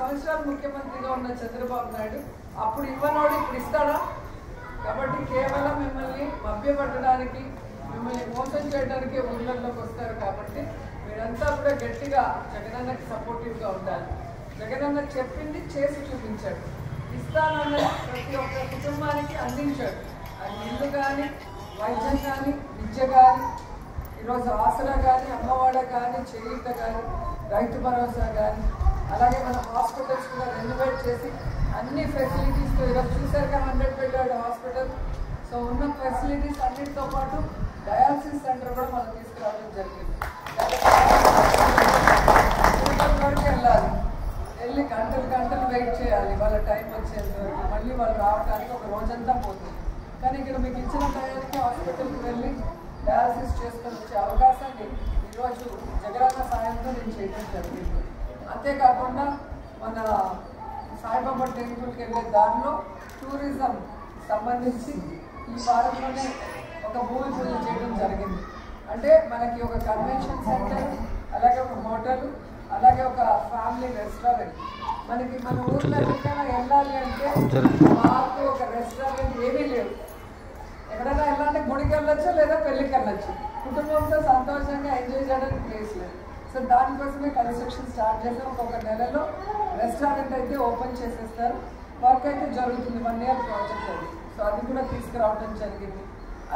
సంవత్సరాలు ముఖ్యమంత్రిగా ఉన్న చంద్రబాబు నాయుడు అప్పుడు ఇవ్వనోడు ఇప్పుడు ఇస్తాడా? కాబట్టి కేవలం మిమ్మల్ని మభ్యపట్టడానికి, మిమ్మల్ని మోసం చేయడానికి ఊళ్ళల్లోకి వస్తారు. కాబట్టి మీరంతా కూడా గట్టిగా జగనన్నకి సపోర్టివ్గా ఉండాలి. జగనన్న చెప్పింది చేసి చూపించాడు. ఇస్తానన్నది ప్రతి ఒక్క కుటుంబానికి అందించాడు. అది ఇల్లు కానీ, వైద్యం కానీ, విద్య కానీ, ఈరోజు ఆసరా కానీ, అమ్మవాడ కానీ, చేయూత కానీ, రైతు భరోసా కానీ, అలాగే మన హాస్పిటల్స్ కూడా రెనోవేట్ చేసి అన్ని ఫెసిలిటీస్తో ఈరోజు చూసారుగా 100 బెడ్ హాస్పిటల్. సో ఉన్న ఫెసిలిటీస్ అన్నిటితో పాటు డయాలసిస్ సెంటర్ కూడా మనం తీసుకురావడం జరిగింది. వరకు వెళ్ళాలి, వెళ్ళి గంటలు వెయిట్ చేయాలి వాళ్ళ టైం వచ్చేంత వరకు. మళ్ళీ వాళ్ళు రావడానికి ఒక రోజంతా పోతుంది. కానీ ఇక్కడ మీకు ఇచ్చిన టైంకి హాస్పిటల్కి వెళ్ళి డయాలసిస్ చేసుకొని వచ్చే అవకాశాన్ని ఈరోజు జగనన్న సాయంతో నేను చేయడం జరిగింది. అంతేకాకుండా మన సాయిబాబా టెంపుల్కి వెళ్ళే దారిలో టూరిజం సంబంధించి ఈ వారంలోనే ఒక భూమి పూజ చేయడం జరిగింది. అంటే మనకి ఒక కన్వెన్షన్ సెంటర్, అలాగే ఒక హోటల్, అలాగే ఒక ఫ్యామిలీ రెస్టారెంట్. మనకి మన ఊర్లో ఎక్కడికైనా వెళ్ళాలి అంటే మాకు ఒక రెస్టారెంట్ ఏమీ లేవు. ఎక్కడైనా వెళ్ళాలంటే గుడికి వెళ్ళొచ్చు లేదా పెళ్ళికి వెళ్ళొచ్చు. కుటుంబంతో సంతోషంగా ఎంజాయ్ చేయడానికి ప్లేస్ లేదు. సో దానికోసమే కన్స్ట్రక్షన్ స్టార్ట్ చేసాం. ఒక నెలలో రెస్టారెంట్ అయితే ఓపెన్ చేసేస్తారు. వర్క్ అయితే జరుగుతుంది, 1 year ప్రాజెక్ట్ అది. సో అది కూడా తీసుకురావడం జరిగింది.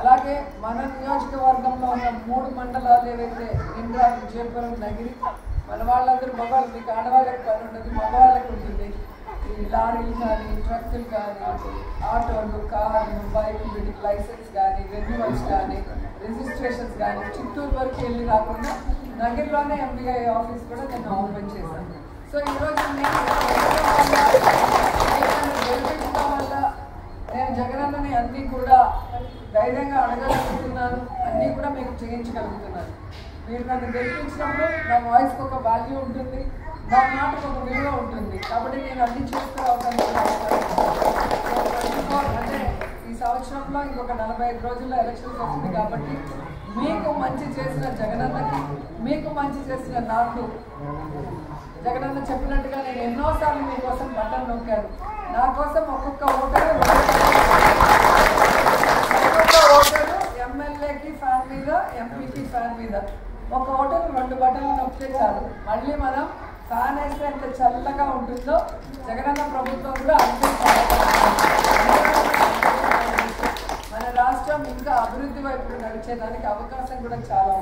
అలాగే మన నియోజకవర్గంలో ఉన్న 3 మండలాలు ఏవైతే ఇంద్రా, విజయపురం, నగిరి, మన వాళ్ళందరూ మగవాళ్ళు, మీకు ఆడవాళ్ళకి పని ఉండదు, మగవాళ్ళకి ఉంటుంది. ఈ లారీలు కానీ, ట్రక్కులు కానీ, ఆటోలు, కార్లు, బైకులు, వీటికి లైసెన్స్ కానీ, రెన్యువల్స్ కానీ, రిజిస్ట్రేషన్స్ కానీ చిత్తూరు వరకు వెళ్ళి రాకుండా నగిరిలోనే ఎంబీఐ ఆఫీస్ కూడా నేను ఓపెన్ చేశాను. సో ఈరోజు నేను గెలిపించడం వల్ల నేను జగనన్నని అన్నీ కూడా ధైర్యంగా అడగగలుగుతున్నాను, అన్నీ కూడా మీకు చేయించగలుగుతున్నాను. మీరు నన్ను గెలిపించినప్పుడు నా వాయిస్కి ఒక వాల్యూ ఉంటుంది, నా మాటకు ఒక విలువ ఉంటుంది. కాబట్టి నేను అన్ని చేసుకురావడానికి అంటే ఈ సంవత్సరంలో ఇంకొక 45 రోజుల్లో ఎలక్షన్స్ వస్తుంది. కాబట్టి మీకు మంచి చేసిన జగనన్నకి, మీకు మంచి చేసిన నాకు, జగనన్న చెప్పినట్టుగా నేను ఎన్నోసార్లు మీకోసం బటన్ నొక్కాను. నా కోసం ఒక్కొక్క ఓటరు ఎమ్మెల్యేకి ఫ్యాన్ మీద, ఎంపీకి ఫ్యాన్ మీద, ఒక ఓటరు 2 బటన్లు నొక్కితే చాలు. మళ్ళీ మనం ఫ్యాన్ వేస్తే ఎంత చల్లగా ఉంటుందో జగనన్న ప్రభుత్వం కూడా అంతే. మన రాష్ట్రం ఇంకా అభివృద్ధి వైపు నడిచేదానికి అవకాశం కూడా చాలా ఉంది.